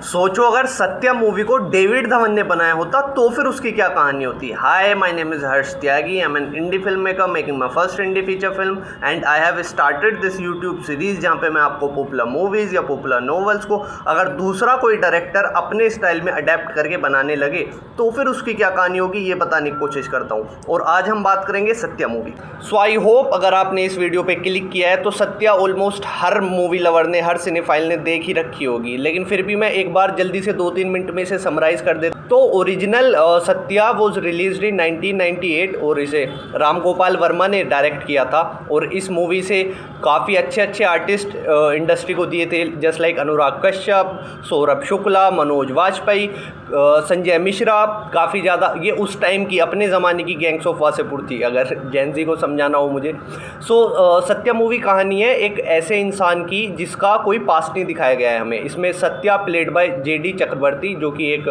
सोचो अगर सत्या मूवी को डेविड धवन ने बनाया होता तो फिर उसकी क्या कहानी होती। Hi, my name is Harsh Tyagi. I am an indie film maker making my first indie feature film and I have started this YouTube series जहाँ पे मैं आपको पॉपुलर मूवीज़ या पॉपुलर नॉवेल्स को अगर दूसरा कोई डायरेक्टर अपने स्टाइल में अडेप्ट करके बनाने लगे तो फिर उसकी क्या कहानी होगी ये बताने की कोशिश करता हूँ। और आज हम बात करेंगे Satya movie. So I hope अगर आपने इस वीडियो पे क्लिक किया है तो सत्या ऑलमोस्ट हर मूवी लवर ने, हर सिनेफाइल ने देख ही रखी होगी, लेकिन फिर भी मैं एक बार जल्दी से 2-3 मिनट में इसे समराइज़ कर देता। तो original Satya was released in 1998 और इसे राम गोपाल वर्मा ने डायरेक्ट किया था। और इस मूवी से काफ़ी अच्छे आर्टिस्ट इंडस्ट्री को दिए थे, जस्ट लाइक अनुराग कश्यप, सौरभ शुक्ला, मनोज वाजपेयी, संजय मिश्रा। काफ़ी ज़्यादा ये उस टाइम की अपने ज़माने की गैंग्स ऑफ वासेपुर थी, अगर जैनजी को समझाना हो मुझे। सत्या मूवी कहानी है एक ऐसे इंसान की जिसका कोई पास्ट नहीं दिखाया गया है हमें। इसमें सत्या प्लेड बाय जेडी चक्रवर्ती जो कि एक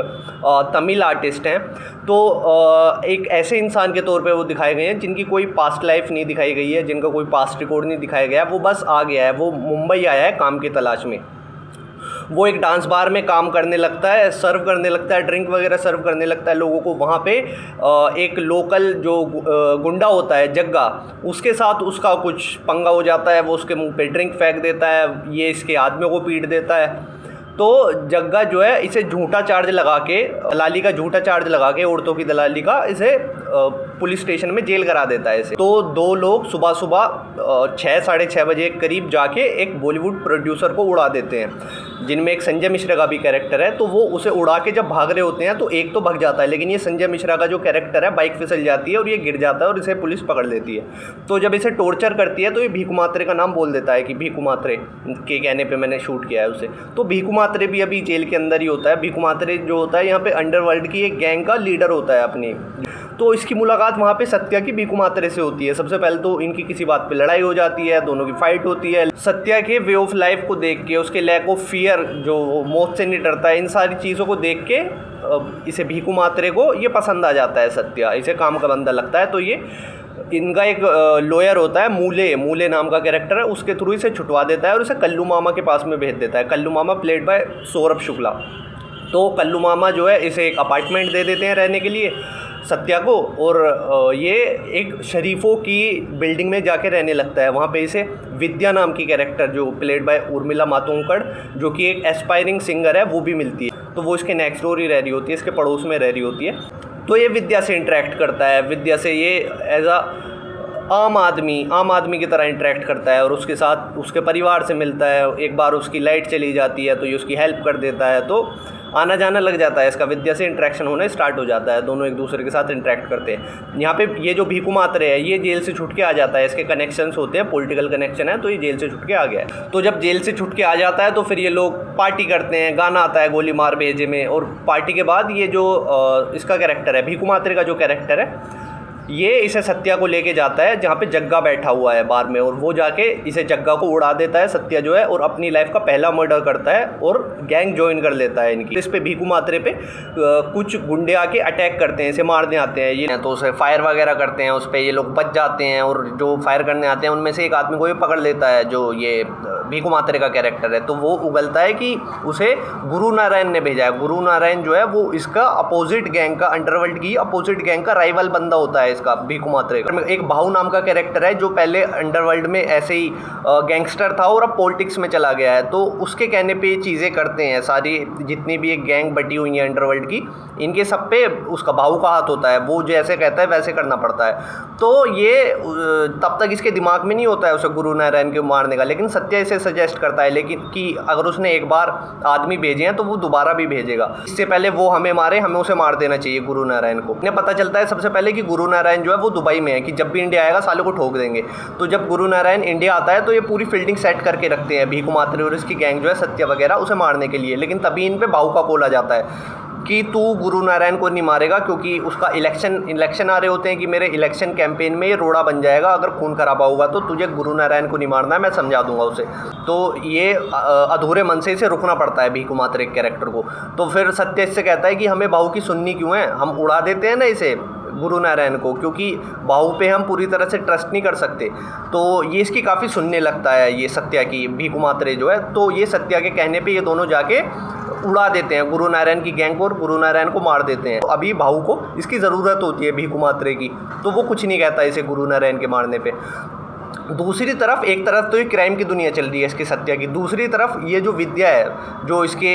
तमिल आर्टिस्ट हैं। तो एक ऐसे इंसान के तौर पे वो दिखाए गए हैं जिनकी कोई पास्ट लाइफ नहीं दिखाई गई है, जिनका कोई पास्ट रिकॉर्ड नहीं दिखाया गया, वो बस आ गया है। वो मुंबई आया है काम की तलाश में। वो एक डांस बार में काम करने लगता है, सर्व करने लगता है, ड्रिंक वगैरह सर्व करने लगता है लोगों को। वहाँ पे एक लोकल जो गुंडा होता है जग्गा, उसके साथ उसका कुछ पंगा हो जाता है। वो उसके मुंह पे ड्रिंक फेंक देता है, ये इसके आदमियों को पीट देता है। तो जग्गा जो है इसे झूठा चार्ज लगा के, दलाली का झूठा चार्ज लगा के, औरतों की दलाली का, इसे पुलिस स्टेशन में जेल करा देता है इसे। तो दो लोग सुबह 6-6:30 बजे करीब जाके एक बॉलीवुड प्रोड्यूसर को उड़ा देते हैं, जिनमें एक संजय मिश्रा का भी कैरेक्टर है। तो वो उसे उड़ा के जब भाग रहे होते हैं तो एक तो भाग जाता है, लेकिन ये संजय मिश्रा का जो कैरेक्टर है बाइक फिसल जाती है और ये गिर जाता है और इसे पुलिस पकड़ लेती है। तो जब इसे टॉर्चर करती है तो ये भीखू मात्रे का नाम बोल देता है कि भीखू मात्रे के कहने पर मैंने शूट किया है उसे। तो भीखू मात्रे भी अभी जेल के अंदर ही होता है। भीखू मात्रे जो होता है यहाँ पे अंडरवर्ल्ड की एक गैंग का लीडर होता है अपनी। तो इसकी मुलाकात वहाँ पे सत्या की भीखू मात्रे से होती है। सबसे पहले तो इनकी किसी बात पे लड़ाई हो जाती है, दोनों की फाइट होती है। सत्या के वे ऑफ लाइफ को देख के, उसके लैक ऑफ फियर, जो मौत से नहीं डरता है, इन सारी चीज़ों को देख के इसे भीखू मात्रे को ये पसंद आ जाता है सत्या, इसे काम का बंदा लगता है। तो ये इनका एक लॉयर होता है, मूले नाम का कैरेक्टर है, उसके थ्रू इसे छुटवा देता है और इसे कल्लू मामा के पास में भेज देता है। कल्लू मामा प्लेड बाय सौरभ शुक्ला। तो कल्लू मामा जो है इसे एक अपार्टमेंट दे देते हैं रहने के लिए सत्या को, और ये एक शरीफों की बिल्डिंग में जाके रहने लगता है। वहाँ पे इसे विद्या नाम की कैरेक्टर जो प्लेड बाय उर्मिला मातोंडकर, जो कि एक एस्पायरिंग सिंगर है, वो भी मिलती है। तो वो इसके नेक्स्ट डोर ही रह रही होती है, इसके पड़ोस में रह रही होती है। तो ये विद्या से इंटरेक्ट करता है, विद्या से ये एज अ आम आदमी की तरह इंटरेक्ट करता है और उसके साथ उसके परिवार से मिलता है। एक बार उसकी लाइट चली जाती है तो ये उसकी हेल्प कर देता है। तो आना जाना लग जाता है इसका, विद्या से इंटरेक्शन होना स्टार्ट हो जाता है, दोनों एक दूसरे के साथ इंटरेक्ट करते हैं। यहाँ पे ये जो भीखू मात्रे है ये जेल से छूट के आ जाता है, इसके कनेक्शंस होते हैं, पॉलिटिकल कनेक्शन है, तो ये जेल से छूट के आ गया है। तो जब जेल से छूट के आ जाता है तो फिर ये लोग पार्टी करते हैं, गाना आता है गोली मार भेजे में। और पार्टी के बाद ये जो इसका कैरेक्टर है, भीखू मात्रे का जो कैरेक्टर है, ये इसे सत्या को लेके जाता है जहाँ पे जग्गा बैठा हुआ है बार में, और वो जाके इसे जग्गा को उड़ा देता है सत्या जो है, और अपनी लाइफ का पहला मर्डर करता है और गैंग ज्वाइन कर लेता है इनकी। इस पे भीखू मात्रे पे कुछ गुंडे आके अटैक करते हैं, इसे मारने आते हैं ये, तो उसे फायर वगैरह करते हैं उस पर, ये लोग बच जाते हैं। और जो फायर करने आते हैं उनमें से एक आदमी को ये पकड़ लेता है जो ये भीखू मात्रे का कैरेक्टर है। तो वो उगलता है कि उसे गुरु नारायण ने भेजा है। गुरु नारायण जो है वो इसका अपोजिट गैंग का, अंडरवर्ल्ड की अपोजिट गैंग का राइवल बंदा होता है इसका भीखू मात्रे का। एक भाऊ नाम का कैरेक्टर है जो पहले अंडरवर्ल्ड में ऐसे ही गैंगस्टर था और अब पॉलिटिक्स में चला गया है। तो उसके कहने पे ये चीज़ें करते हैं सारी, जितनी भी एक गैंग बटी हुई है अंडरवर्ल्ड की, इनके सब पे उसका भाऊ का हाथ होता है। वो जैसे कहता है वैसे करना पड़ता है। तो ये तब तक इसके दिमाग में नहीं होता है उसे गुरु नारायण को मारने का, लेकिन सत्या इसे सजेस्ट करता है लेकिन कि अगर उसने एक बार आदमी भेजे हैं तो वो दोबारा भी भेजेगा। इससे पहले वो हमें मारे, हमें उसे मार देना चाहिए गुरु नारायण को। इन्हें पता चलता है सबसे पहले कि गुरु नारायण जो है वो दुबई में है, कि जब भी इंडिया आएगा साले को ठोक देंगे। तो जब गुरु नारायण इंडिया आता है तो ये पूरी फील्डिंग सेट करके रखते हैं भीखू मात्रे और इसकी गैंग जो है सत्या वगैरह उसे मारने के लिए। लेकिन तभी इन पे भाऊ का कॉल आ जाता है कि तू गुरु नारायण को नहीं मारेगा, क्योंकि उसका इलेक्शन आ रहे होते हैं कि मेरे इलेक्शन कैंपेन में ये रोड़ा बन जाएगा, अगर खून खराबा होगा तो तुझे गुरु नारायण को नहीं मारना है, मैं समझा दूंगा उसे। तो ये अधूरे मन से इसे रुकना पड़ता है भीखू मात्रे के कैरेक्टर को। तो फिर सत्य इससे कहता है कि हमें भाऊ की सुननी क्यों है, हम उड़ा देते हैं ना इसे गुरु नारायण को, क्योंकि बाहू पे हम पूरी तरह से ट्रस्ट नहीं कर सकते। तो ये इसकी काफ़ी सुनने लगता है ये सत्या की, भीखू मात्रे जो है। तो ये सत्या के कहने पे ये दोनों जाके उड़ा देते हैं गुरु नारायण की गैंग को और गुरु नारायण को मार देते हैं। तो अभी भाऊ को इसकी ज़रूरत होती है भीखू मात्रे की, तो वो कुछ नहीं कहता इसे गुरु नारायण के मारने पे। दूसरी तरफ एक तरफ तो ये क्राइम की दुनिया चल रही है इसके सत्या की, दूसरी तरफ ये जो विद्या है जो इसके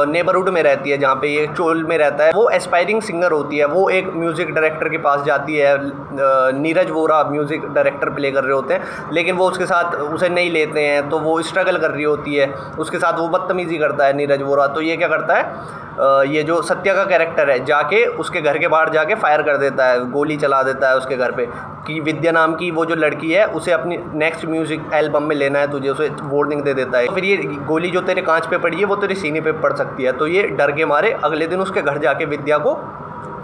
नेबरहुड में रहती है, जहाँ पे ये चोल में रहता है, वो एस्पायरिंग सिंगर होती है। वो एक म्यूज़िक डायरेक्टर के पास जाती है, Neeraj Vora music director play कर रहे होते हैं, लेकिन वो उसके साथ उसे नहीं लेते हैं, तो वो स्ट्रगल कर रही होती है, उसके साथ वो बदतमीज़ी करता है नीरज वोरा। तो ये क्या करता है, ये जो सत्या का कैरेक्टर है जाके उसके घर के बाहर जाके फायर कर देता है, गोली चला देता है उसके घर पे कि विद्या नाम की वो जो लड़की है उसे अपनी नेक्स्ट म्यूज़िक एल्बम में लेना है तुझे, उसे वार्निंग दे देता है। तो फिर ये गोली जो तेरे कांच पे पड़ी है वो तेरे सीने पे पड़ सकती है। तो ये डर के मारे अगले दिन उसके घर जाके विद्या को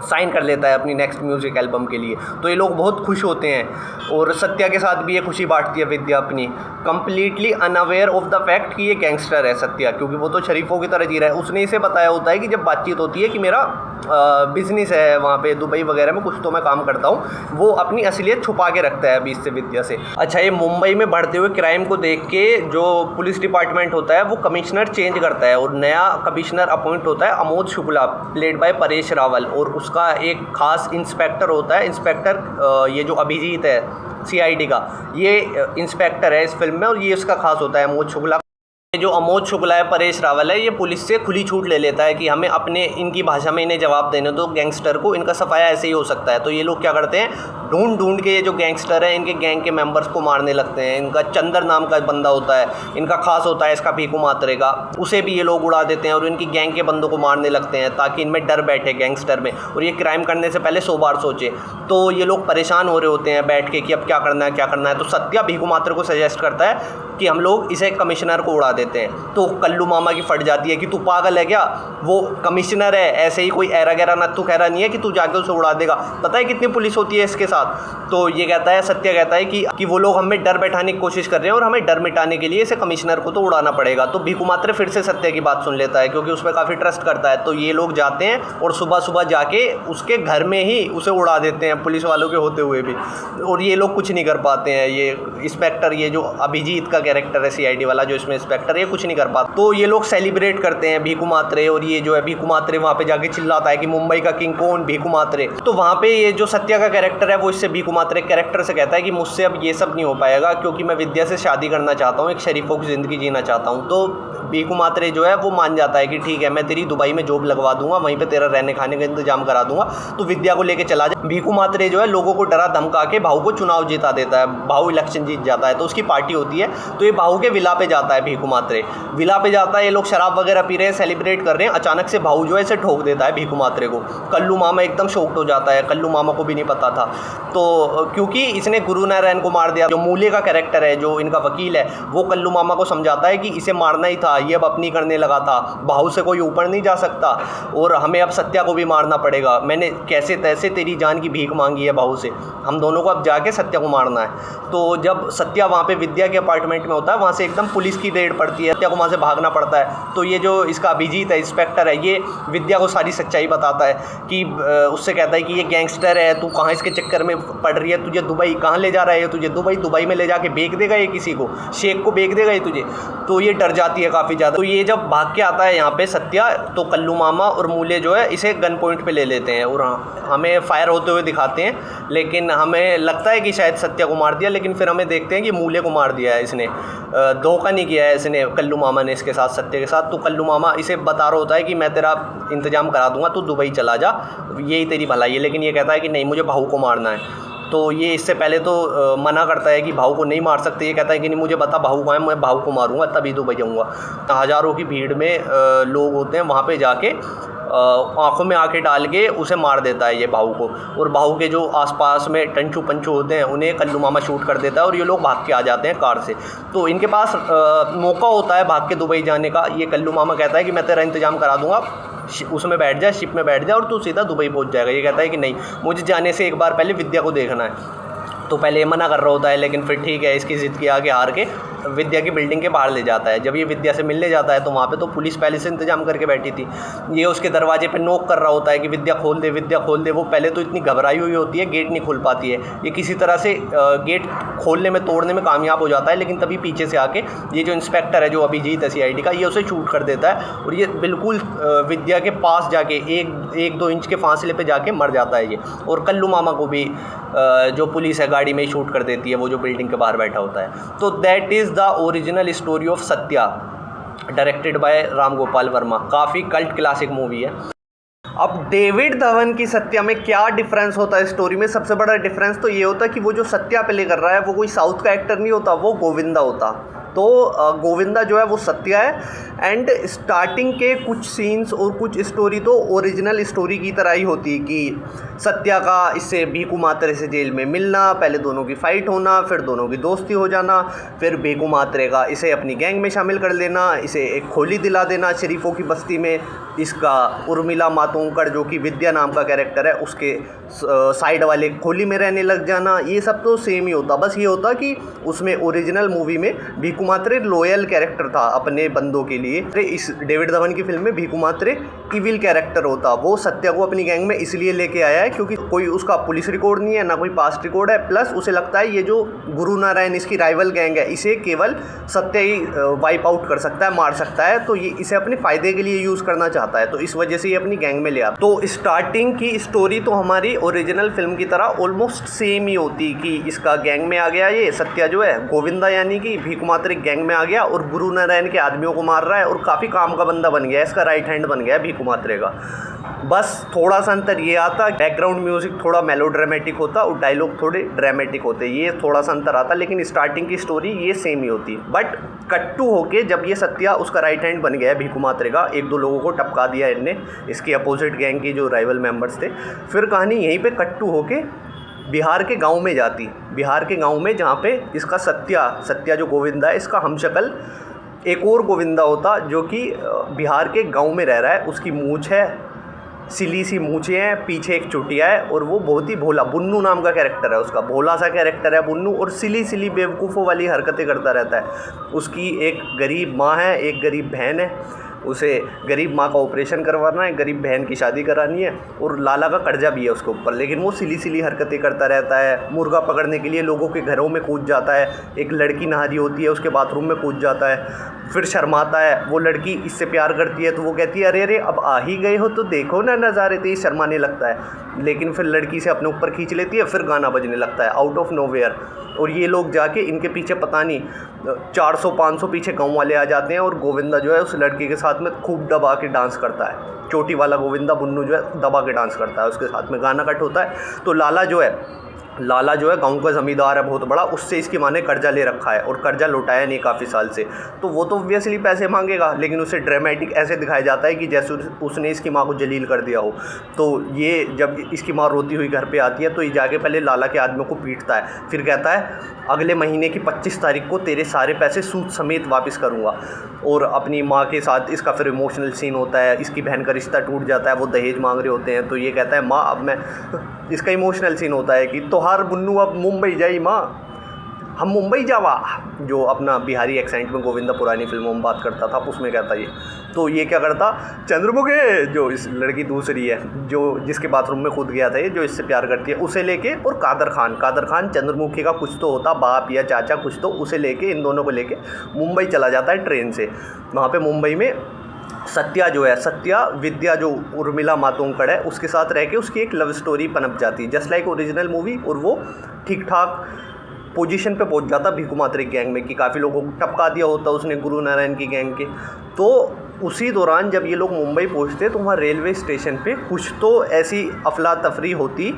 साइन कर लेता है अपनी नेक्स्ट म्यूज़िक एल्बम के लिए। तो ये लोग बहुत खुश होते हैं और सत्या के साथ भी ये खुशी बांटती है विद्या अपनी, completely unaware of the fact कि ये गैंगस्टर है सत्या, क्योंकि वो तो शरीफों की तरह जी रहा है। उसने इसे बताया होता है कि जब बातचीत होती है कि मेरा बिजनेस है वहाँ पे दुबई वगैरह में कुछ तो मैं काम करता हूँ, वो अपनी असलियत छुपा के रखता है अभी इससे विद्या से। अच्छा, ये मुंबई में बढ़ते हुए क्राइम को देख के जो पुलिस डिपार्टमेंट होता है वो कमिश्नर चेंज करता है और नया कमिश्नर अपॉइंट होता है अमोद शुक्ला, प्लेड बाय परेश रावल, और उसका एक खास इंस्पेक्टर होता है। इंस्पेक्टर ये जो अभिजीत है CID का, ये इंस्पेक्टर है इस फिल्म में और ये उसका खास होता है अमोद शुक्ला। जो अमोद शुक्ला है, परेश रावल है, ये पुलिस से खुली छूट ले लेता है कि हमें अपने इनकी भाषा में इन्हें जवाब देने दो, गैंगस्टर को इनका सफाया ऐसे ही हो सकता है। तो ये लोग क्या करते हैं, ढूंढ ढूंढ के ये जो गैंगस्टर है इनके गैंग के मेंबर्स को मारने लगते हैं। इनका चंदर नाम का बंदा होता है, इनका खास होता है इसका भीखू मात्रे का, उसे भी ये लोग उड़ा देते हैं और इनकी गैंग के बंदों को मारने लगते हैं ताकि इनमें डर बैठे गैंगस्टर में, और ये क्राइम करने से पहले 100 बार सोचे। तो ये लोग परेशान हो रहे होते हैं बैठ के कि अब क्या करना है क्या करना है। तो सत्या भीखू मात्रे को सजेस्ट करता है कि हम लोग इसे कमिश्नर को उड़ा देते हैं। तो कल्लू मामा की फट जाती है कि तू पागल है क्या, वो कमिश्नर है, ऐसे ही कोई ऐरा गैरा नत्थू कह रहा नहीं है कि तू जाके उसे उड़ा देगा, पता है कितनी पुलिस होती है इसके साथ। तो ये कहता है, सत्या कहता है कि वो लोग हमें डर बैठाने की कोशिश कर रहे हैं और हमें डर मिटाने के लिए इसे कमिश्नर को तो उड़ाना पड़ेगा। तो भीखू मात्रे फिर से सत्या की बात सुन लेता है क्योंकि उस पर काफ़ी ट्रस्ट करता है। तो ये लोग जाते हैं और सुबह सुबह जाके उसके घर में ही उसे उड़ा देते हैं पुलिस वालों के होते हुए भी, और ये लोग कुछ नहीं कर पाते हैं। ये इंस्पेक्टर, ये जो अभिजीत का कैरेक्टर है CID वाला जो इसमें इंस्पेक्टर, ये कुछ नहीं कर पाता। तो ये लोग सेलिब्रेट करते हैं भीखू मात्रे, और ये जो है भीखू मात्रे वहाँ पे जाके चिल्लाता है कि मुंबई का किंग कौन, भीखू मात्रे। तो वहाँ पे ये जो सत्या का कैरेक्टर है वो इससे भीखू मात्रे कैरेक्टर से कहता है कि मुझसे अब ये सब नहीं हो पाएगा क्योंकि मैं विद्या से शादी करना चाहता हूँ, एक शरीफों की ज़िंदगी जीना चाहता हूँ। तो भीखू मात्रे जो है वो मान जाता है कि ठीक है, मैं तेरी दुबई में जॉब लगवा दूंगा, वहीं पे तेरा रहने खाने का इंतजाम करा दूंगा, तो विद्या को लेके चला जा। भीखू मात्रे जो है लोगों को डरा धमका के भाऊ को चुनाव जीता देता है, भाऊ इलेक्शन जीत जाता है। तो उसकी पार्टी होती है, तो ये भाऊ के विला पे जाता है, भीखू मात्रे विला पे जाता है। ये लोग शराब वगैरह पी रहे हैं, सेलिब्रेट कर रहे हैं, अचानक से भाऊ जो है इसे ठोक देता है भीखू मात्रे को। कल्लू मामा एकदम शॉक्ड हो जाता है, कल्लू मामा को भी नहीं पता था। तो क्योंकि इसने गुरु नारायण को मार दिया। जो मूल्य का कैरेक्टर है, जो इनका वकील है, वो कल्लू मामा को समझाता है कि इसे मारना ही था, ये अब अपनी करने लगा था, भाऊ से कोई ऊपर नहीं जा सकता और हमें अब सत्या को भी मारना पड़ेगा। मैंने कैसे तैसे तेरी जान की भीख मांगी है भाऊ से, हम दोनों को अब जाके सत्या को मारना है। तो जब सत्या वहाँ पे विद्या के अपार्टमेंट में होता है, वहाँ से एकदम पुलिस की रेड पड़ती है, सत्या को वहाँ से भागना पड़ता है। तो ये जो इसका अभिजीत है, इंस्पेक्टर है, ये विद्या को सारी सच्चाई बताता है कि उससे कहता है कि ये गैंगस्टर है, तू कहाँ इसके चक्कर में पड़ रही है, तुझे दुबई कहाँ ले जा रहा है, तुझे दुबई में ले जाके बेच देगा ये, किसी को शेख को बेच देगा ये तुझे। तो ये डर जाती है काफ़ी ज़्यादा। तो ये जब भाग के आता है यहाँ पे सत्या, तो कल्लू मामा और मूल्य जो है इसे गन पॉइंट पे ले लेते हैं और हमें फायर होते हुए दिखाते हैं, लेकिन हमें लगता है कि शायद सत्या को मार दिया, लेकिन फिर हमें देखते हैं कि मूल्य को मार दिया है इसने, धोखा नहीं किया है इसने कल्लू मामा ने इसके साथ, सत्या के साथ। तो कल्लू मामा इसे बता रहा होता है कि मैं तेरा इंतजाम करा दूंगा, तू दुबई चला जा, यही तेरी भलाई है। लेकिन ये कहता है कि नहीं, मुझे भाऊ को मारना है। तो ये इससे पहले तो मना करता है कि भाऊ को नहीं मार सकते। ये कहता है कि नहीं, मुझे बता भाऊ कहाँ है, मैं भाऊ को मारूंगा तभी दुबई जाऊँगा। हज़ारों की भीड़ में लोग होते हैं, वहाँ पे जाके आँखों में आंखें डाल के उसे मार देता है ये भाऊ को, और भाऊ के जो आसपास में टंचू पंचू होते हैं उन्हें कल्लू मामा शूट कर देता है और ये लोग भाग के आ जाते हैं कार से। तो इनके पास मौका होता है भाग के दुबई जाने का। ये कल्लू मामा कहता है कि मैं तेरा इंतज़ाम करा दूँगा, उसमें बैठ जा, शिप में बैठ जा और तू सीधा दुबई पहुंच जाएगा। ये कहता है कि नहीं, मुझे जाने से एक बार पहले विद्या को देखना है। तो पहले ये मना कर रहा होता है, लेकिन फिर ठीक है, इसकी ज़िद के आगे हार के विद्या की बिल्डिंग के बाहर ले जाता है। जब ये विद्या से मिलने जाता है तो वहाँ पे तो पुलिस पहले से इंतजाम करके बैठी थी। ये उसके दरवाजे पे नॉक कर रहा होता है कि विद्या खोल दे, विद्या खोल दे। वो पहले तो इतनी घबराई हुई होती है, गेट नहीं खोल पाती है। ये किसी तरह से गेट खोलने में, तोड़ने में कामयाब हो जाता है, लेकिन तभी पीछे से आके ये जो इंस्पेक्टर है, जो अभिजीत है CID का, ये उसे शूट कर देता है और ये बिल्कुल विद्या के पास जाके 1-2 इंच के फासले पे जाके मर जाता है ये। और कल्लू मामा को भी जो पुलिस है गाड़ी में ही शूट कर देती है, वो जो बिल्डिंग के बाहर बैठा होता है। तो that is the original story of Satya, directed by Ram Gopal Verma. काफ़ी कल्ट क्लासिक मूवी है। अब डेविड धवन की सत्या में क्या डिफरेंस होता है स्टोरी में? सबसे बड़ा डिफरेंस तो ये होता है कि वो जो सत्या प्ले कर रहा है वो कोई साउथ का एक्टर नहीं होता, वो गोविंदा होता। तो गोविंदा जो है वो सत्या है। एंड स्टार्टिंग के कुछ सीन्स और कुछ स्टोरी तो ओरिजिनल स्टोरी की तरह ही होती है कि सत्या का इससे भीकू मात्रे से जेल में मिलना, पहले दोनों की फ़ाइट होना, फिर दोनों की दोस्ती हो जाना, फिर भीकू मात्रे का इसे अपनी गैंग में शामिल कर लेना, इसे एक खोली दिला देना शरीफों की बस्ती में, इसका उर्मिला मातोंकड़ जो कि विद्या नाम का कैरेक्टर है उसके साइड वाले खोली में रहने लग जाना। ये सब तो सेम ही होता, बस ये होता कि उसमें ओरिजिनल मूवी में भीकू मात्रे लॉयल कैरेक्टर था अपने बंदों के लिए। इस डेविड धवन की फिल्म में भीकू मात्रे इविल कैरेक्टर होता। वो सत्या को अपनी गैंग में इसलिए लेके आया है क्योंकि कोई उसका पुलिस रिकॉर्ड नहीं है, ना कोई पास्ट रिकॉर्ड है, प्लस उसे लगता है ये जो गुरु नारायण इसकी राइवल गैंग है, इसे केवल सत्या ही वाइप आउट कर सकता है, मार सकता है। तो ये इसे अपने फ़ायदे के लिए यूज़ करना चाहता है, तो इस वजह से ये अपनी गैंग में ले आता। तो स्टार्टिंग की स्टोरी तो हमारी ओरिजिनल फिल्म की तरह ऑलमोस्ट सेम ही होती कि इसका गैंग में आ गया, ये सत्या जो है गोविंदा यानी कि भीकू मात्रे गैंग में आ गया और गुरु नारायण के आदमियों को मार रहा है और काफ़ी काम का बंदा बन गया है, इसका राइट हैंड बन गया है भीकू मात्रे का। बस थोड़ा सा अंतर ये आता, बैकग्राउंड म्यूजिक थोड़ा मेलो ड्रामेटिक होता और डायलॉग थोड़े ड्रामेटिक होते, ये थोड़ा सा अंतर आता, लेकिन स्टार्टिंग की स्टोरी ये सेम ही होती। बट कट्टू होके जब ये सत्या उसका राइट हैंड बन गया है भीकू मात्रे का, 1-2 लोगों को टपका दिया इनने, इसके अपोजिट गैंग की जो राइवल मेंबर्स थे, फिर कहानी यहीं पे कट्टू होके बिहार के गांव में जाती। बिहार के गांव में जहाँ पे इसका सत्या जो गोविंदा है, इसका हमशक्ल एक और गोविंदा होता जो कि बिहार के गांव में रह रहा है। उसकी मूंछ है, सिली सी मूंछें हैं, पीछे एक चुटिया है और वो बहुत ही भोला, बुन्नू नाम का कैरेक्टर है उसका, भोला सा कैरेक्टर है बुन्नू, और सिली बेवकूफ़ों वाली हरकतें करता रहता है। उसकी एक गरीब माँ है, एक गरीब बहन है, उसे गरीब माँ का ऑपरेशन करवाना है, गरीब बहन की शादी करानी है और लाला का कर्जा भी है उसके ऊपर, लेकिन वो सिली हरकतें करता रहता है। मुर्गा पकड़ने के लिए लोगों के घरों में कूद जाता है, एक लड़की नहा रही होती है उसके बाथरूम में कूद जाता है, फिर शर्माता है। वो लड़की इससे प्यार करती है तो वो कहती है अरे अब आ ही गए हो तो देखो ना नज़ारे, तो ये शर्माने लगता है, लेकिन फिर लड़की से अपने ऊपर खींच लेती है, फिर गाना बजने लगता है आउट ऑफ नोवेयर। और ये लोग जाके इनके पीछे पता नहीं 400-500 पीछे गाँव वाले आ जाते हैं और गोविंदा जो है उस लड़की के साथ में खूब दबा के डांस करता है। चोटी वाला गोविंदा बुन्नू जो है दबा के डांस करता है, उसके साथ में गाना कट होता है। तो लाला जो है गांव का ज़मींदार है बहुत बड़ा, उससे इसकी माँ ने कर्जा ले रखा है और कर्जा लौटाया नहीं काफ़ी साल से, तो वो तो ऑब्वियसली पैसे मांगेगा, लेकिन उसे ड्रामेटिक ऐसे दिखाया जाता है कि जैसे उसने इसकी माँ को जलील कर दिया हो। तो ये जब इसकी माँ रोती हुई घर पे आती है तो ये जाके पहले लाला के आदमियों को पीटता है, फिर कहता है अगले महीने की 25 तारीख को तेरे सारे पैसे सूद समेत वापस करूँगा। और अपनी माँ के साथ इसका फिर इमोशनल सीन होता है, इसकी बहन का रिश्ता टूट जाता है, वो दहेज मांग रहे होते हैं, तो ये कहता है माँ अब मैं, इसका इमोशनल सीन होता है कि तोहार बुन्नू अब मुंबई जाई माँ, हम मुंबई जावा, जो अपना बिहारी एक्सेंट में गोविंदा पुरानी फिल्मों में बात करता था उसमें कहता ये। तो ये क्या करता, चंद्रमुखी जो इस लड़की दूसरी है जो जिसके बाथरूम में कूद गया था ये, जो इससे प्यार करती है, उसे लेके, और कादर खान चंद्रमुखी का कुछ तो होता, बाप या चाचा कुछ तो, उसे लेके, इन दोनों को लेके मुंबई चला जाता है ट्रेन से। वहाँ पे मुंबई में सत्या विद्या जो उर्मिला मातोंकड़ है उसके साथ रह के उसकी एक लव स्टोरी पनप जाती है जस्ट लाइक ओरिजिनल मूवी, और वो ठीक ठाक पोजीशन पे पहुंच जाता भीकू मात्रे गैंग में कि काफ़ी लोगों को टपका दिया होता उसने गुरु नारायण की गैंग के। तो उसी दौरान जब ये लोग मुंबई पहुंचते तो वहाँ रेलवे स्टेशन पे कुछ तो ऐसी अफला तफरी होती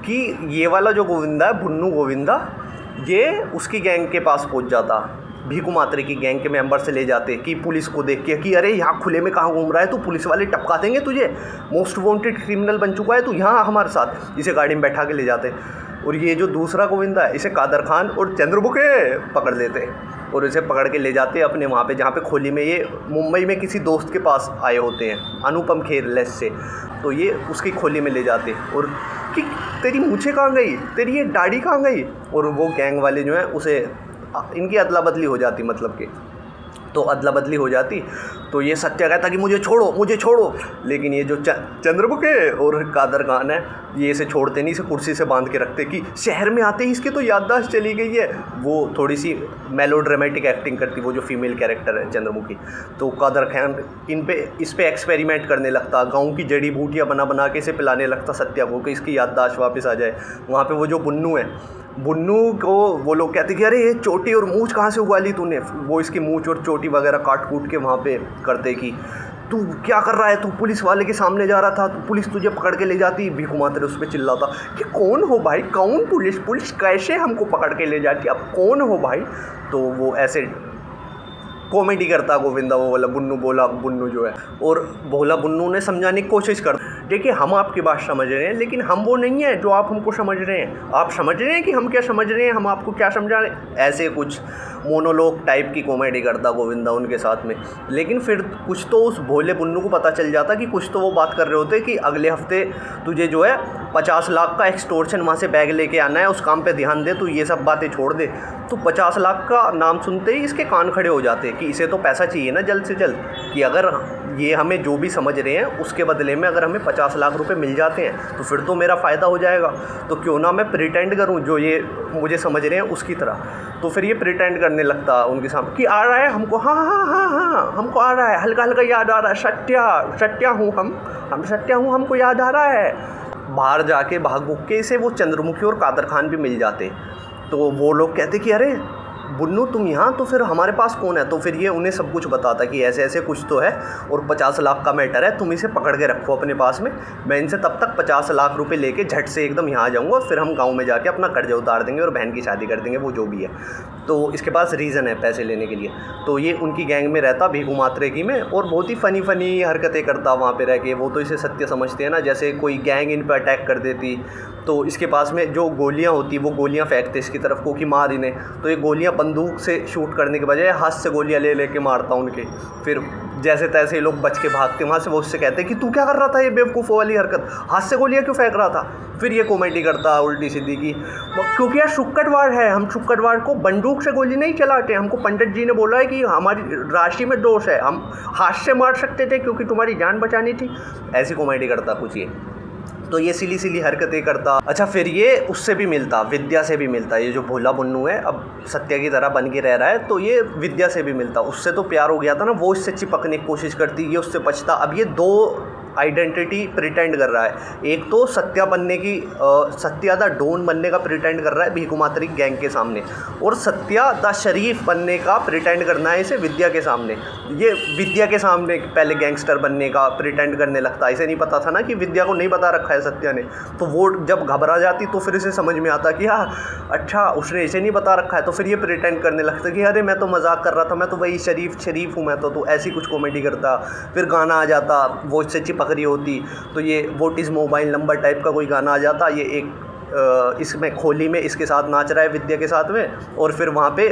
कि ये वाला जो गोविंदा है, भुन्नू गोविंदा, ये उसकी गैंग के पास पहुँच जाता, भीकू मात्रे की गैंग के मेंबर से ले जाते कि पुलिस को देख के कि अरे यहाँ खुले में कहाँ घूम रहा है, तो पुलिस वाले टपका देंगे तुझे, मोस्ट वांटेड क्रिमिनल बन चुका है, तो यहाँ हमारे साथ, इसे गाड़ी में बैठा के ले जाते। और ये जो दूसरा गोविंदा है इसे कादर खान और चंद्रमुखी पकड़ लेते और इसे पकड़ के ले जाते अपने वहाँ पे जहाँ पे खोली में, ये मुंबई में किसी दोस्त के पास आए होते हैं, अनुपम खेर लेस से, तो ये उसकी खोली में ले जाते और कि तेरी मूछें कहाँ गई, तेरी ये दाढ़ी कहाँ गई, और वो गैंग वाले जो हैं उसे इनकी अदला बदली हो जाती, मतलब कि तो अदला बदली हो जाती। तो ये सत्या कहता कि मुझे छोड़ो मुझे छोड़ो, लेकिन ये जो चंद्रमुखी है और कादर खान है ये इसे छोड़ते नहीं, इसे कुर्सी से बांध के रखते कि शहर में आते ही इसकी तो याददाश्त चली गई है। वो थोड़ी सी मेलोड्रामेटिक एक्टिंग करती, वो जो फीमेल कैरेक्टर है चंद्रमुखी। तो कादर खान इस पे एक्सपेरिमेंट करने लगता, गाँव की जड़ी बूटियाँ बना बना के इसे पिलाने लगता सत्या को कि इसकी याददाश्त वापस आ जाए। वहाँ पर वो जो बुन्नू है, बुन्नू को वो लोग कहते कि अरे ये चोटी और मूंछ कहाँ से उगा ली तूने। वो इसकी मूंछ और चोटी वगैरह काट कूट के वहाँ पे करते कि तू क्या कर रहा है, तू पुलिस वाले के सामने जा रहा था, तो पुलिस तुझे पकड़ के ले जाती। भीखू मात्रे उस पर चिल्लाता कि कौन हो भाई, कौन पुलिस कैसे हमको पकड़ के ले जाती, अब कौन हो भाई। तो वो ऐसे कॉमेडी करता गोविंदा, वो वाला बुन्नू, बोला बुन्नू जो है। और भोला बुन्नू ने समझाने की कोशिश कर, देखिए हम आपकी बात समझ रहे हैं लेकिन हम वो नहीं है जो आप हमको समझ रहे हैं। आप समझ रहे हैं कि हम क्या समझ रहे हैं, हम आपको क्या समझा रहे हैं। ऐसे कुछ मोनोलॉग टाइप की कॉमेडी करता गोविंदा उनके साथ में। लेकिन फिर कुछ तो उस भोले बुन्नू को पता चल जाता कि कुछ तो वो बात कर रहे होते कि अगले हफ्ते तुझे जो है 50 लाख का एक्सटॉर्शन वहाँ से बैग लेके आना है, उस काम पे ध्यान दे, तू ये सब बातें छोड़ दे। तो 50 लाख का नाम सुनते ही इसके कान खड़े हो जाते कि इसे तो पैसा चाहिए ना जल्द से जल्द, कि अगर ये हमें जो भी समझ रहे हैं उसके बदले में अगर हमें 50 लाख रुपए मिल जाते हैं तो फिर तो मेरा फ़ायदा हो जाएगा। तो क्यों ना मैं प्रिटेंड करूं जो ये मुझे समझ रहे हैं उसकी तरह। तो फिर ये प्रिटेंड करने लगता उनके सामने कि आ रहा है हमको, हाँ हाँ हाँ हाँ हमको आ रहा है, हल्का हल्का याद आ रहा है, सत्या हूँ हम सत्या हूँ, हमको याद आ रहा है। बाहर जाके भाग भूग के इसे वो चंद्रमुखी और कादर खान भी मिल जाते। तो वो लोग कहते कि अरे बुन्नू तुम यहाँ, तो फिर हमारे पास कौन है। तो फिर ये उन्हें सब कुछ बताता कि ऐसे ऐसे कुछ तो है और 50 लाख का मैटर है, तुम इसे पकड़ के रखो अपने पास में, मैं इनसे तब तक 50 लाख रुपए लेके झट से एकदम यहाँ आ जाऊँगा, फिर हम गांव में जाके अपना कर्जा उतार देंगे और बहन की शादी कर देंगे, वो जो भी है। तो इसके पास रीज़न है पैसे लेने के लिए। तो ये उनकी गैंग में रहता भीखू मात्रे की में, और बहुत ही फ़नी हरकतें करता वहाँ पर रह के। वो तो इसे सत्य समझते हैं ना, जैसे कोई गैंग इन पर अटैक कर देती तो इसके पास में जो गोलियां होती वो गोलियां फेंकते इसकी तरफ को कि मार इन्हें। तो ये गोलियां बंदूक से शूट करने के बजाय हाथ से गोलियां ले लेके मारता उनके। फिर जैसे तैसे ये लोग बच के भागते वहाँ से। वो उससे कहते कि तू क्या कर रहा था, ये बेवकूफ़ वाली हरकत, हाथ से गोलियां क्यों फेंक रहा था। फिर ये कॉमेडी करता उल्टी सीधी की, क्योंकि यार शुक्रवार है, हम शुक्रवार को बंदूक से गोली नहीं चलाते, हमको पंडित जी ने बोला है कि हमारी राशि में दोष है, हम हाथ से मार सकते थे क्योंकि तुम्हारी जान बचानी थी। ऐसी कॉमेडी करता कुछ ये। तो ये सिली हरकतें करता। अच्छा, फिर ये उससे भी मिलता, विद्या से भी मिलता। ये जो भोला बुन्नू है अब सत्या की तरह बन के रह रहा है, तो ये विद्या से भी मिलता। उससे तो प्यार हो गया था ना, वो इससे चिपकने की कोशिश करती, ये उससे बचता। अब ये दो आइडेंटिटी प्रिटेंड कर रहा है। एक तो सत्या बनने की, सत्या द डॉन बनने का प्रिटेंड कर रहा है भीखू मात्रे गैंग के सामने, और सत्या द शरीफ बनने का प्रिटेंड करना है इसे विद्या के सामने। ये विद्या के सामने पहले गैंगस्टर बनने का प्रिटेंड करने लगता है। इसे नहीं पता था ना कि विद्या को नहीं बता रखा है सत्या ने। तो वो जब घबरा जाती तो फिर इसे समझ में आता कि हाँ अच्छा उसने इसे नहीं बता रखा है। तो फिर ये प्रिटेंड करने लगता कि अरे मैं तो मजाक कर रहा था, मैं तो वही शरीफ हूँ मैं तो ऐसी कुछ कॉमेडी करता। फिर गाना आ जाता, वो इससे चिपक रही होती तो ये what is mobile number type का कोई गाना आ जाता। ये एक इसमें खोली में इसके साथ नाच रहा है विद्या के साथ में, और फिर वहाँ पे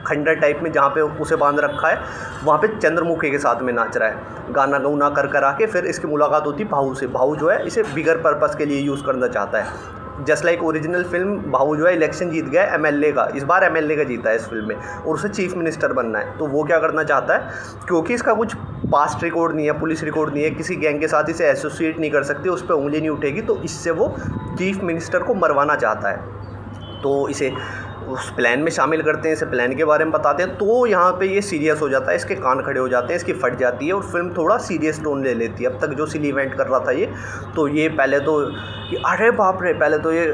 खंडर टाइप में जहाँ पे उसे बांध रखा है वहाँ पे चंद्रमुखी के साथ में नाच रहा है। गाना गौना कर आके फिर इसकी मुलाकात होती भाऊ से। भाऊ जो है इसे बिगर पर्पस के लिए यूज़ करना चाहता है। जस्ट लाइक ओरिजिनल फिल्म, भाऊ जो है इलेक्शन जीत गया एमएलए का, इस बार एमएलए का जीता है इस फिल्म में, और उसे चीफ मिनिस्टर बनना है। तो वो क्या करना चाहता है, क्योंकि इसका कुछ पास्ट रिकॉर्ड नहीं है, पुलिस रिकॉर्ड नहीं है, किसी गैंग के साथ इसे एसोसिएट नहीं कर सकते, उस पर उंगली नहीं उठेगी, तो इससे वो चीफ मिनिस्टर को मरवाना चाहता है। तो इसे उस प्लान में शामिल करते हैं, इसे प्लान के बारे में बताते हैं। तो यहाँ पे ये सीरियस हो जाता है, इसके कान खड़े हो जाते हैं, इसकी फट जाती है और फिल्म थोड़ा सीरियस टोन ले लेती है। अब तक जो सिली इवेंट कर रहा था ये, तो ये पहले तो अरे बाप रे, पहले तो ये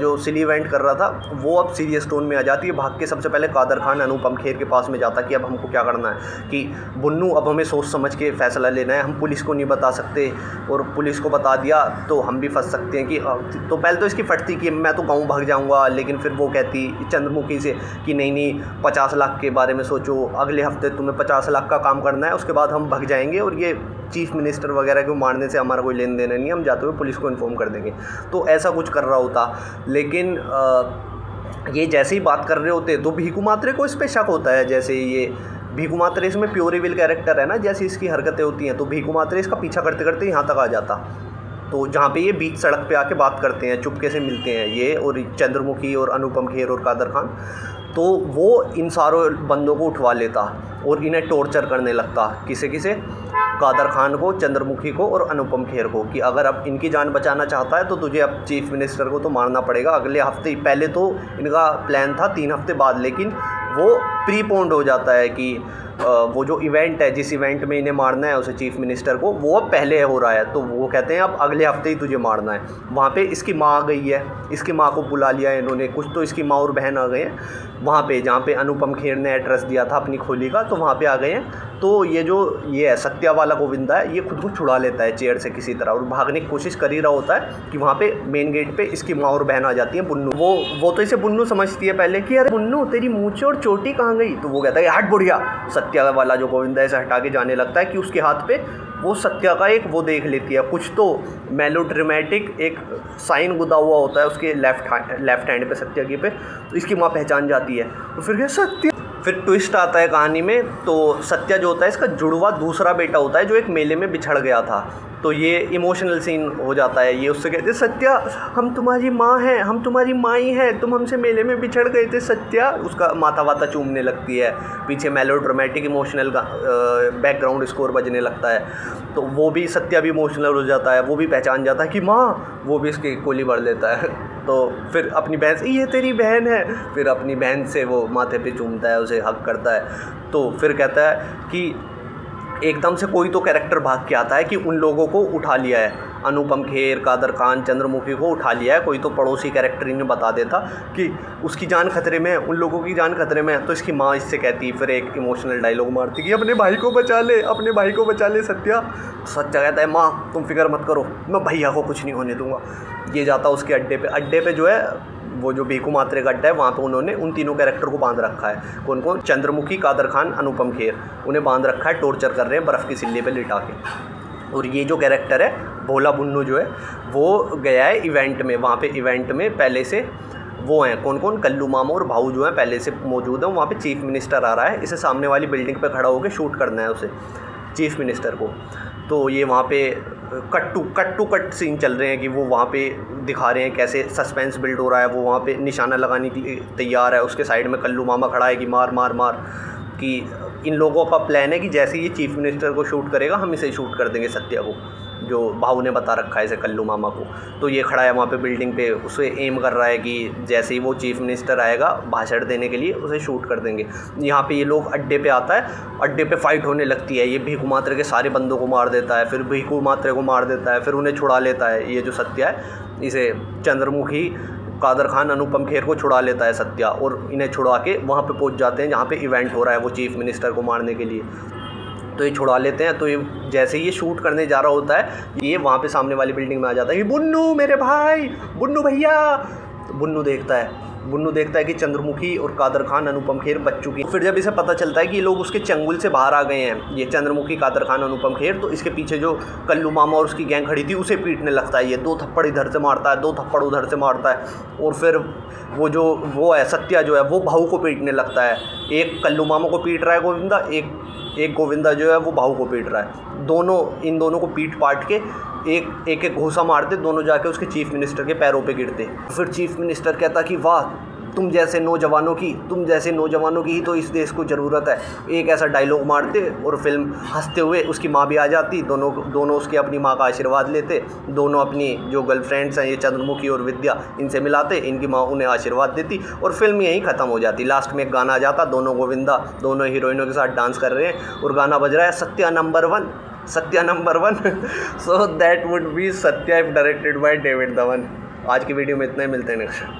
जो सिली इवेंट कर रहा था वो अब सीरियस टोन में आ जाती है। भाग के सबसे पहले कादर खान अनुपम खेर के पास में जाता कि अब हमको क्या करना है, कि बुन्नू अब हमें सोच समझ के फ़ैसला लेना है, हम पुलिस को नहीं बता सकते, और पुलिस को बता दिया तो हम भी फंस सकते हैं। कि तो पहले तो इसकी फटती कि मैं तो गाँव भाग जाऊँगा, लेकिन फिर वो कहती चंद्रमुखी से कि नहीं 50 लाख के बारे में सोचो, अगले हफ्ते तुम्हें 50 लाख का काम करना है, उसके बाद हम भाग जाएंगे, और ये चीफ मिनिस्टर वगैरह को मारने से हमारा कोई लेन देन नहीं, हम जाते हुए पुलिस को इन्फॉर्म कर देंगे। तो ऐसा कुछ कर रहा होता। लेकिन ये जैसे ही बात कर रहे होते तो भीखू मात्रे को इस पर शक होता है। जैसे ये भीखू मात्रे इसमें प्योरीविल कैरेक्टर है ना, जैसी इसकी हरकतें होती हैं, तो भीखू मात्रे इसका पीछा करते करते यहाँ तक आ जाता। तो जहाँ पे ये बीच सड़क पे आके बात करते हैं, चुपके से मिलते हैं ये और चंद्रमुखी और अनुपम खेर और कादर खान। तो वो इन सारों बंदों को उठवा लेता और इन्हें टॉर्चर करने लगता। किसे किसे? कादर खान को, चंद्रमुखी को और अनुपम खेर को, कि अगर अब इनकी जान बचाना चाहता है तो तुझे अब चीफ मिनिस्टर को तो मारना पड़ेगा अगले हफ्ते। पहले तो इनका प्लान था 3 हफ्ते बाद, लेकिन वो प्रीपोन्ड हो जाता है कि वो जो इवेंट है, जिस इवेंट में इन्हें मारना है उसे चीफ मिनिस्टर को, वो अब पहले हो रहा है। तो वो कहते हैं अब अगले हफ्ते ही तुझे मारना है। वहाँ पे इसकी माँ आ गई है, इसकी माँ को बुला लिया है इन्होंने, कुछ तो इसकी माँ और बहन आ गए हैं वहाँ पे, जहाँ पे अनुपम खेर ने एड्रेस दिया था अपनी खोली का, तो वहाँ पे आ गए हैं। तो ये है सत्या वाला गोविंदा है, ये खुद को छुड़ा लेता है चेयर से किसी तरह और भागने की कोशिश कर ही रहा होता है कि वहाँ पे मेन गेट पे इसकी माँ और बहन आ जाती है, बुन्नू। वो तो इसे बुन्नू समझती है पहले कि अरे बुन्नू तेरी मूंछ और चोटी कहाँ गई? तो वो कहता है हट बुढ़िया। सत्या वाला जो गोविंदा है इसे हटा के जाने लगता है कि उसके हाथ पे वो सत्या का एक वो देख लेती है, कुछ तो मेलोड्रामेटिक एक साइन गुदा हुआ होता है उसके लेफ्ट हैंड पे, सत्या की पे। तो इसकी माँ पहचान जाती है तो फिर क्या सत्या। फिर ट्विस्ट आता है कहानी में, तो सत्या जो होता है इसका जुड़वा दूसरा बेटा होता है जो एक मेले में बिछड़ गया था। तो ये इमोशनल सीन हो जाता है। ये उससे कहते सत्या हम तुम्हारी माँ हैं, हम तुम्हारी माँ ही हैं, तुम हमसे मेले में बिछड़ गए थे सत्या। उसका माथा वाता चूमने लगती है, पीछे मेलोड्रामेटिक इमोशनल बैकग्राउंड स्कोर बजने लगता है। तो वो भी सत्या भी इमोशनल हो जाता है, वो भी पहचान जाता है कि माँ, वो भी इसकी कोली भर लेता है। तो फिर अपनी बहन से ये तेरी बहन है, फिर अपनी बहन से वो माथे पे चूमता है, उसे हक करता है। तो फिर कहता है कि एकदम से कोई तो कैरेक्टर भाग के आता है कि उन लोगों को उठा लिया है, अनुपम खेर, कादर खान, चंद्रमुखी को उठा लिया है। कोई तो पड़ोसी कैरेक्टर इन्हें बता देता कि उसकी जान खतरे में है, उन लोगों की जान खतरे में है। तो इसकी माँ इससे कहती, फिर एक इमोशनल डायलॉग मारती कि अपने भाई को बचा ले, अपने भाई को बचा ले सत्या। सत्या कहता है माँ तुम फिक्र मत करो, मैं भैया को कुछ नहीं होने दूंगा। ये जाता उसके अड्डे पे जो है वो जो भीखू मात्रे का अड्डा है, वहाँ पे उन्होंने उन तीनों कैरेक्टर को बांध रखा है। कौन कौन? चंद्रमुखी, कादर खान, अनुपम खेर, उन्हें बांध रखा है, टॉर्चर कर रहे हैं बर्फ़ की सिल्ली पे लिटा के। और ये जो कैरेक्टर है भोला बुन्नू जो है वो गया है इवेंट में। वहाँ पे इवेंट में पहले से वो हैं कौन कौन? कल्लू मामा और भाऊ जो हैं पहले से मौजूद हैं। वहाँ पे चीफ मिनिस्टर आ रहा है, इसे सामने वाली बिल्डिंग पे खड़ा होकर शूट करना है उसे, चीफ मिनिस्टर को। तो ये वहाँ पे कट सीन चल रहे हैं कि वो वहाँ पे दिखा रहे हैं कैसे सस्पेंस बिल्ड हो रहा है। वो वहाँ पे निशाना लगाने के लिए तैयार है, उसके साइड में कल्लू मामा खड़ा है कि मार मार मार, कि इन लोगों का प्लान है कि जैसे ये चीफ मिनिस्टर को शूट करेगा हम इसे शूट कर देंगे, सत्या को, जो भाऊ ने बता रखा है इसे कल्लू मामा को। तो ये खड़ा है वहाँ पे बिल्डिंग पे, उसे एम कर रहा है कि जैसे ही वो चीफ मिनिस्टर आएगा भाषण देने के लिए उसे शूट कर देंगे। यहाँ पे ये लोग अड्डे पे आता है, अड्डे पे फाइट होने लगती है। ये भीखू मात्रे के सारे बंदों को मार देता है, फिर भीखू मात्रे को मार देता है, फिर उन्हें छुड़ा लेता है। ये जो सत्या है इसे चंद्रमुखी, कादर खान, अनुपम खेर को छुड़ा लेता है सत्या, और इन्हें छुड़ा के वहाँ पे पहुँच जाते हैं जहाँ पे इवेंट हो रहा है वो चीफ मिनिस्टर को मारने के लिए। तो ये छुड़ा लेते हैं। तो ये जैसे ये शूट करने जा रहा होता है ये वहाँ पे सामने वाली बिल्डिंग में आ जाता है कि बुन्नू मेरे भाई, बुन्नू भैया। तो बुन्नू देखता है कि चंद्रमुखी और कादर खान, अनुपम खेर बच चुकी है। फिर जब इसे पता चलता है कि ये लोग उसके चंगुल से बाहर आ गए हैं, ये चंद्रमुखी, कादर खान, अनुपम खेर, तो इसके पीछे जो कल्लू मामा और उसकी गैंग खड़ी थी उसे पीटने लगता है। ये 2 थप्पड़ इधर से मारता है, 2 थप्पड़ उधर से मारता है, और फिर वो है सत्या जो है वो भाऊ को पीटने लगता है। एक कल्लू मामा को पीट रहा है गोविंदा, एक गोविंदा जो है वो भाऊ को पीट रहा है। इन दोनों को पीट पाट के एक घूसा मारते, दोनों जाके उसके चीफ मिनिस्टर के पैरों पे गिरते। फिर चीफ मिनिस्टर कहता कि वाह तुम जैसे नौजवानों की ही तो इस देश को ज़रूरत है। एक ऐसा डायलॉग मारते और फिल्म हंसते हुए उसकी माँ भी आ जाती, दोनों उसकी अपनी माँ का आशीर्वाद लेते, दोनों अपनी जो गर्लफ्रेंड्स हैं ये चंद्रमुखी और विद्या इनसे मिलाते, इनकी माँ उन्हें आशीर्वाद देती और फिल्म यहीं ख़त्म हो जाती। लास्ट में एक गाना आ जाता, दोनों गोविंदा दोनों हीरोइनों के साथ डांस कर रहे हैं और गाना बज रहा है Satya number one. So that would be Satya if directed by David Dhawan. आज की वीडियो में इतना ही, मिलते हैं नेक्स्ट।